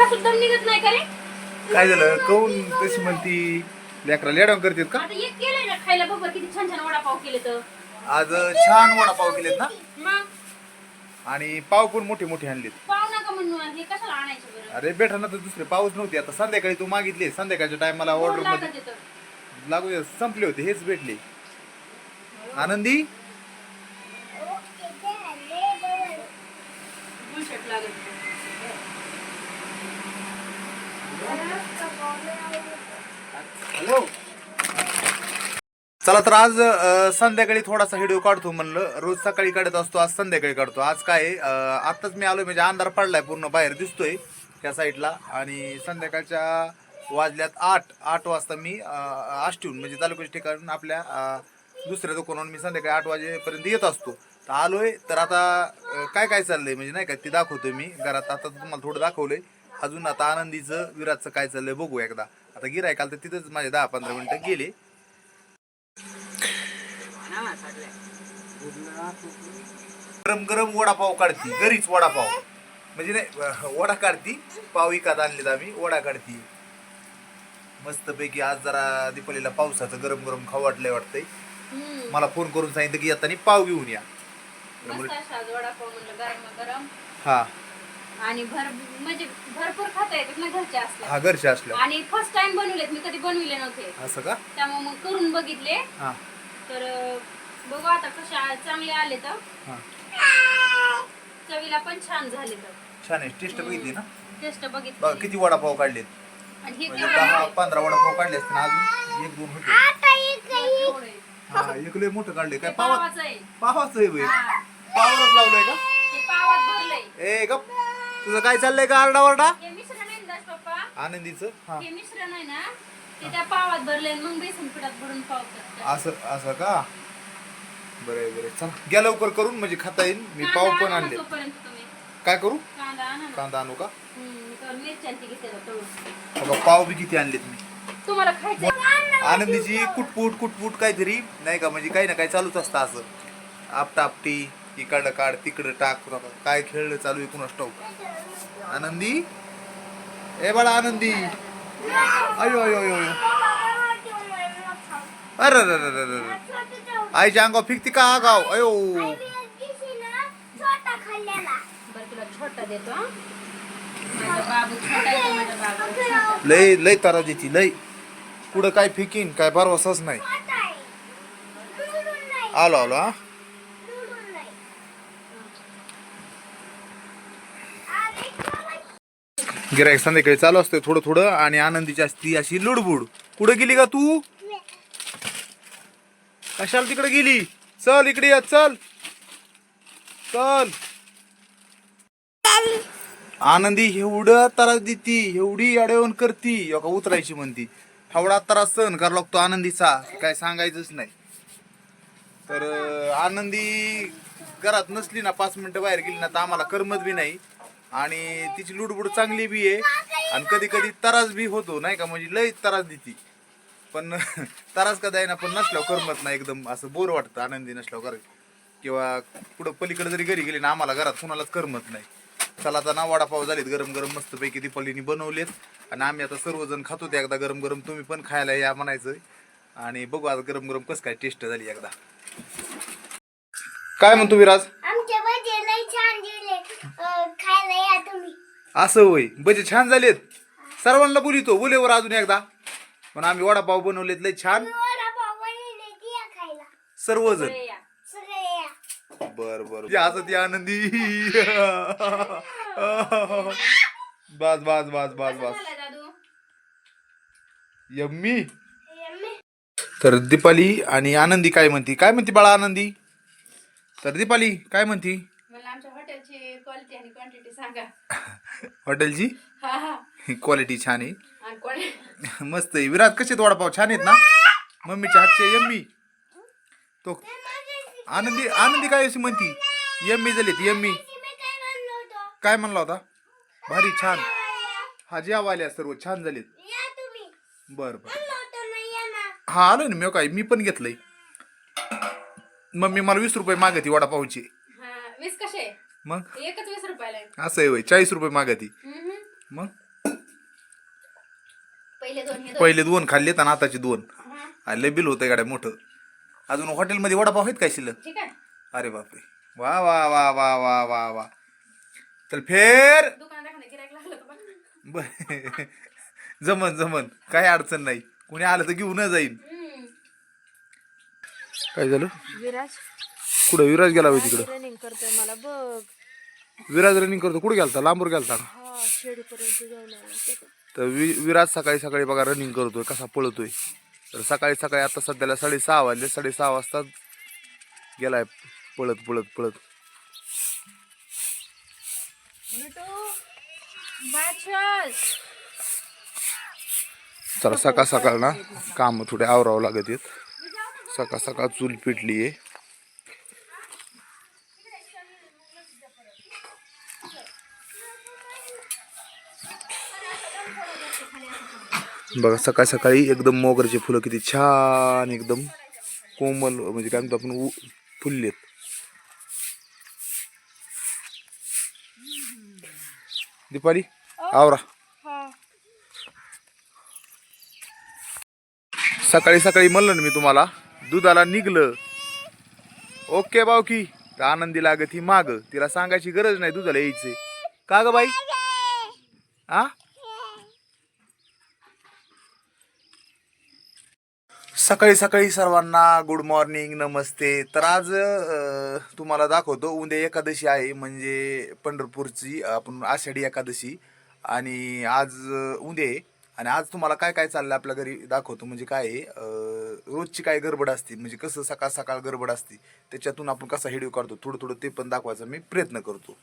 सुद्धा निघत नाही का रे? काय झालं काऊन तशी म्हणती लेकरा लेडम करतात का? आता एक केलंय ना खायला बघ किती छान छान वडापाव केले तर. आज छान वडापाव केलेत ना मग आणि पाव पण मोठे मोठे आणलेत. पाव नका म्हणून हे कशाला आणायचं बरं? अरे बेटा ना तर दुसरे पाऊस नव्हते. आता संध्याकाळी तू मागितले संध्याकाळच्या टायमाला ऑर्डर लागत मध्ये येतं. लागू दे, संपले होते हेच भेटले. आनंदी बुलशेट लागत. चला तर आज संध्याकाळी थोडासा व्हिडिओ काढतो म्हणलं. रोज सकाळी काढत असतो, आज संध्याकाळी काढतो. आज काय आत्ताच मी आलोय म्हणजे अंधार पडलाय पूर्ण बाहेर दिसतोय त्या साईडला. आणि संध्याकाळच्या वाजल्यात 8 वाजता मी आष्टीहून म्हणजे तालुक्याच्या ठिकाणून आपल्या दुसऱ्या दुकानावरून मी संध्याकाळी 8 वाजेपर्यंत येत असतो. तर आलोय तर आता काय काय चाललंय म्हणजे नाही का ते दाखवतोय मी घरात. आता तुम्हाला थोडं दाखवलंय. अजून आता आनंदीचं विराजचं काय चाललंय बघू एकदा. आता गिऱ्हाईकाला तर तिथंच माझे 10-15 मिनिटं गेले. गरम गरम वडापाव काढती घरीच. वडापाव म्हणजे नाही वडा काढती. पाव विकत आणलेत आम्ही. वडा काढती मस्तपैकी. आज जरा दीपावलीला पावसाचं गरम गरम खाऊ वाटलंय वाटतंय. मला फोन करून सांगितलं की येताना पाव घेऊन या. मस्त असा वडापाव म्हणलं गरम गरम. हा आणि म्हणजे भरपूर खाता येतात ना घरचे असल्या. हा घरचे असल्या. आणि फर्स्ट टाइम बनवलेत मी कधी बनविले नव्हते. असं का? त्यामुळे मग करून बघितले. हा तर बघू आता कशा चांगले आले तर. हा चवीला पण छान झाले तर. छान आहे. टेस्ट बघितली ना? टेस्ट बघा बघितली. किती वडापाव काढलेत. आणि हे म्हणजे 10-15 वडापाव काढले असते ना. अजून 1-2 होते. हा एक लय मोठं काढले. काय पावाचं आहे. पावाचं आहे बाई. पावावरच लावलंय का? ते पावात भरलंय. ए गप तुझं काय चाललंय का आरडावरडा? हे मिश्रण आहे ना दास पप्पा. आनंदीचं. हा हे मिश्रण आहे ना ते त्या पावात भरलंय मग बेसन पिठात भरून पाव करतात. असं का? बरं बरं चला घ्या लवकर करून म्हणजे खाता येईल. मी पाव पण आणले. तोपर्यंत तुम्ही काय करू? कांदा आणा ना. कांदा आणू का? तर मिरच्या ती घेते तळून. बघा पाव बी किती आणलेत मी. तुम्हाला खायचं आनंदीची कुटपुट काहीतरी नाही का म्हणजे काही ना काही चालूच असतं असं. आपटापटी इकडं काढ तिकडं टाक. काय खेळलं चालू आहे कुणास ठाऊक. आनंदी ए बाळा आनंदी. अयो अयो अयो अयो. अरे आईच्या अंगावर फिकती का गाव. अयो बरं तुला छोटा देतो. माझा बाबू छोटा आहे माझा बाबू. लय लय तारा देती लय. पुढं काय फिकीन काय भरवसाच नाही. आलो हा. गिराईक संध्याकाळी चालू असतोय थोडं थोडं. आणि आनंदीची असती अशी लुडबुड. कुठं गेली का तू? कशाला तिकडे गेली? चल इकडे या. चल चल. आनंदी एवढं त्रास देती एवढी अडवण करती का उतरायची म्हणती. एवढा त्रास सहन करावा लागतो आनंदीचा काय सांगायचंच नाही. तर आनंदी घरात नसली ना 5 मिनिटं बाहेर गेली ना तर आम्हाला करमत बी नाही. आणि तिची लुडबुड चांगली बी आहे. आणि कधी कधी त्रास बी होतो नाही का म्हणजे लय त्रास देती. पण त्रास का द्यायना पण नसल्यावर करमत नाही. एकदम असं बोर वाटतं आनंदी नसल्यावर घरी किंवा कुठं पलीकडे जरी घरी गेली ना आम्हाला घरात कुणालाच करमत नाही. चला आता ना वडापाव झालेत गरम गरम मस्तपैकी दीपावलीनी बनवलेत. आणि आम्ही आता सर्वजण खातो ते एकदा गरम गरम. तुम्ही पण खायला या म्हणायचं. आणि बघू आता गरम गरम कसं काय टेस्ट झाली एकदा. काय म्हणतो विराज? असं होय भजे छान झालेत. सर्वांना बोलितो बोलेवर अजून एकदा. पण आम्ही वडापाव बनवलेत लय छान सर्वजण. बर बर असं ती आनंदी. बस बस बस बस बस यम्मी. तर दीपाली आणि आनंदी काय म्हणती बाळा आनंदी? तर दीपाली काय म्हणती? मला आमच्या हॉटेलची क्वालिटी आणि क्वांटिटी सांगा. हॉटेलची क्वालिटी छान आहे. आणि मस्त आहे. विराट कसे वडापाव छान आहेत ना मम्मीच्या हातचे यम्मी. तो आनंदी आनंदी काय अशी म्हणती यम्मी झालीत यम्मी. काय म्हणला होता? भारी छान. हा जेवायला सर्व छान झालेत. बर बर हा आलोय ना मी. काय मी पण घेतलंय. मम्मी मला 20 रुपये मागती वडापावची. 20 कसे? मग एकच 20 रुपयाला. असं आहे 40 रुपये मागती. मग पहिले 2 खाल्लेत आणि आताचे 2. आणि लय बिल होतंय गाड्या मोठं. अजून हॉटेलमध्ये वडापाव आहेत काय शिल्लक? ठीक आहे. अरे बापरे, वा वा वा वा वा वा वा. चल फेर बर. जमन काही अडचण नाही, कोणी आलं तर घेऊन जाईन. काय झालं? विराज कुठं विराज गेला होय तिकडं? रनिंग करतोय मला बघ. विराज रनिंग करतो. कुठे गेलता? लांबवर गेलता का? हा शेडीपर्यंत जाऊन आला. तर विराज सकाळी सकाळी बघा रनिंग करतोय, कसा पळतोय. तर सकाळी सकाळी आता सध्याला 6:30 वाजले. 6:30 वाजता गेलाय पळत पळत पळत. चला सकाळ सकाळ ना काम थोडे आवरावं लागत आहेत. सकाळ सकाळ चूल पेटली आहे. बघा सकाळ सकाळी एकदम मोगऱ्याचे फुलं किती छान एकदम कोमल म्हणजे काय म्हणतो आपण फुललेत. दीपाली आवरा. सकाळी सकाळी म्हणलं ना मी तुम्हाला दुधाला निघलं. ओके बावकी. तर आनंदी लागत ही माग, तिला सांगायची गरज नाही दुधाला यायचे. का ग बाई? आ सकाळी सकाळी सर्वांना गुड मॉर्निंग, नमस्ते. तर आज तुम्हाला दाखवतो उद्या एकादशी आहे, म्हणजे पंढरपूरची आपण आषाढी एकादशी. आणि आज उद्या आहे. आणि आज तुम्हाला काय काय चाललं आपल्या घरी दाखवतो. म्हणजे काय आहे, रोजची काय गडबड असते, म्हणजे कसं सकाळ सकाळ गडबड असते, त्याच्यातून आपण कसा व्हिडिओ काढतो थोडं थोडं ते पण दाखवायचा मी प्रयत्न करतो.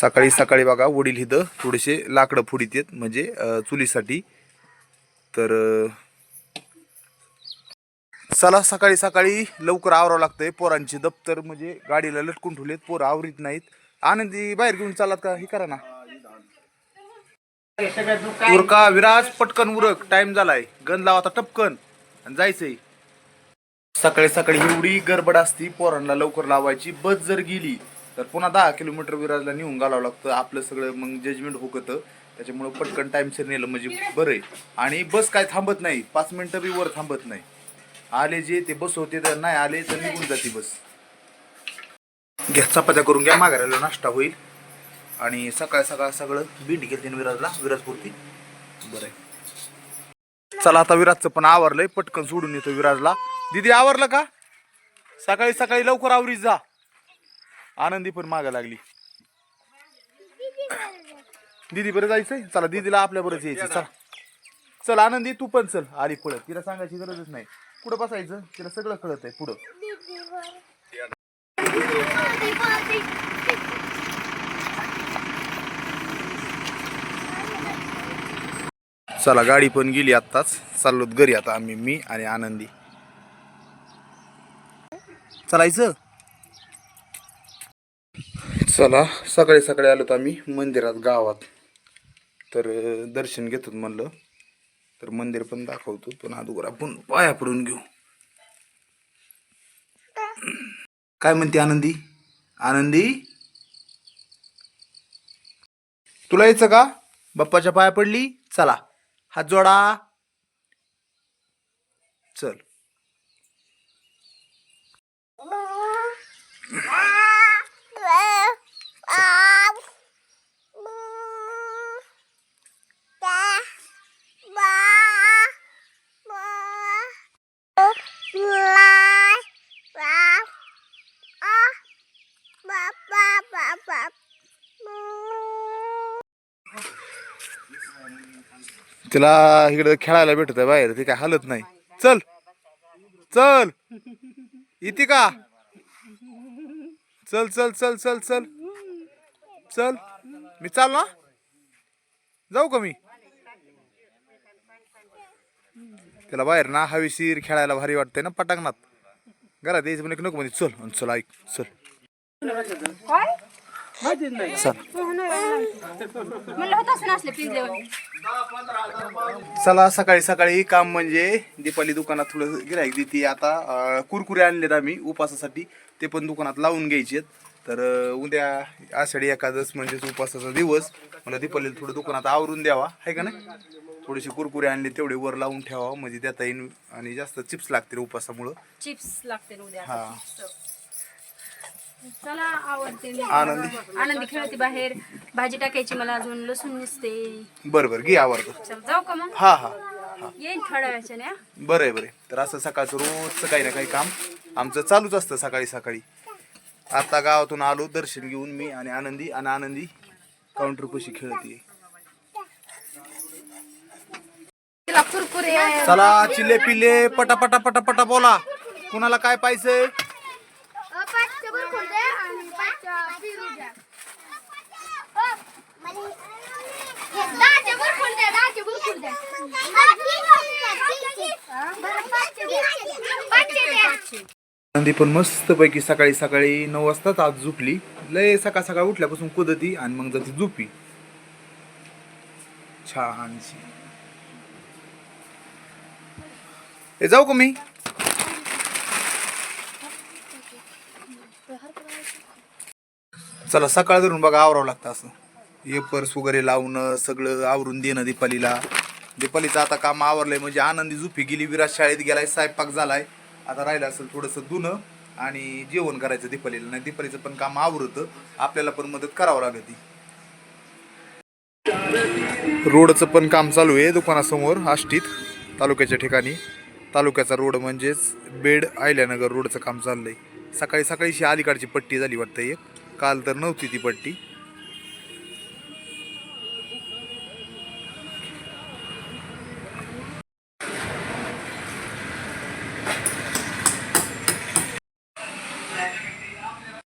सकाळी सकाळी बघा वडील इथं थोडेसे लाकडं फोडीत आहेत, म्हणजे चुलीसाठी. तर चला सकाळी सकाळी लवकर आवरावं लागतंय. पोरांची दप्तर म्हणजे गाडीला लटकून ठेवलेत, पोरं आवरीत नाहीत. आनंदी बाहेर घेऊन चालत का? हे करा ना. उरका विराज, पटकन उरक, टाइम झालाय. गन लावा आता टपकन आणि जायचंय. सकाळी सकाळी एवढी गडबड असती पोरांना लवकर लावायची. बस जर गेली तर पुन्हा 10 किलोमीटर विराजला नेऊन घालावं लागतं. आपलं सगळं मग जजमेंट होतं. त्याच्यामुळे पटकन टाइमशीर नेलं म्हणजे बरं आहे. आणि बस काय थांबत नाही, 5 मिनिटं बी वर थांबत नाही. आले जे ते बस होते, तर नाही आले तर निघून जाते बस. घ्या चपात्या करून घ्या, माघारायला नाश्ता होईल. आणि सकाळ सकाळ सगळं भेंडी घेते विराजला, विराजपुरती. बरं आहे. चला आता विराजचं पण आवरलंय, पटकन सोडून येतो विराजला. दीदी आवरलं का? सकाळी सकाळी लवकर आवरीत जा. आनंदी पण मागा लागली. दीदी बरं जायचंय. चला दीदीला आपल्या बरंच यायचं. चला चल आनंदी तू पण चल. आली पळत, तिला सांगायची गरजच नाही. कुठं बसायचं तिला सगळं कळत आहे पुढं. चला गाडी पण गेली आत्ताच. चाललोत घरी आता आम्ही, मी आणि आनंदी. चालायचं. चला सकाळी सकाळी आलोत आम्ही मंदिरात गावात. तर दर्शन घेतो म्हणलं, तर मंदिर पण दाखवतो. पण अगोदर आपण पाया पडून घेऊ. काय म्हणते आनंदी? आनंदी तुला यायचं का? बाप्पाच्या पाया पडली. चला हात जोडा. चल तिला इकडे खेळायला भेटत आहे बाहेर, ते काय हालत नाही. चल चल इथे का? चल चल चल चल चल चल. मी चाल ना, जाऊ का मी? त्याला बाहेर ना हवेशीर खेळायला भारी वाटतंय ना पटांगणात. घरात यायचं म्हणजे नको म्हणजे. चल चल ऐक चल. चला सकाळी सकाळी काम म्हणजे दीपाली दुकानात थोडं गिऱ्हाईक देते. आता कुरकुरे आणलेत आम्ही उपासासाठी, ते पण दुकानात लावून घ्यायचे. तर उद्या आषाढी एकादश म्हणजेच उपासाचा दिवस. मला दीपालीला थोडं दुकानात आवरून द्यावा आहे का नाही. थोडेसे कुरकुरे आणले तेवढे वर लावून ठेवा म्हणजे देता येईल आणि जास्त चिप्स लागतील उपासामुळं. चिप्स लागते उद्या हा. चला आवडते मी. आनंदी. आनंदी खेळते बाहेर. भाजी टाकायची मला अजून लसूण नसते. बरं घे आवडतं. चल जाऊ का मग? हा हा येईन थोड्या वेळाने हा. बरं आहे. तर असं सकाळचं रोजचं काही ना काही काम आमचं चालूच असतं सकाळी सकाळी. आता गावातून आलो दर्शन घेऊन मी आणि आनंदी काउंटर पशी खेळते. तिला कुरकुरे चला चिल्ले पिल्ले पटापटा पटापटा बोला कुणाला काय पाहिजे. आनंदी पण मस्त पैकी सकाळी सकाळी 9 वाजताच आज झोपली. लय सकाळ सकाळ उठल्यापासून कुदती आणि मग जाती झोपी छानशी. हे जाऊ का मी. चला सकाळ धरून बघा आवरावं लागतं असं. हे पर्स वगैरे लावणं सगळं आवरून देणं दीपालीला. दीपालीचं आता काम आवरलंय म्हणजे आनंदी झोपी गेली. विराज शाळेत गेलाय. स्वयंपाक झालाय. आता राहिलं असेल थोडंसं धुणं आणि जेवण करायचं दीपालीला. नाही दीपालीचं पण काम आवरतं आपल्याला पण मदत करावं लागते. रोडचं पण काम चालू आहे दुकानासमोर आष्टीत तालुक्याच्या ठिकाणी. तालुक्याचा रोड म्हणजेच बेड अहिल्यानगर रोडचं काम चाललंय. सकाळी सकाळीशी अलीकडची पट्टी झाली वाटतं एक. काल तर नव्हती ती पट्टी.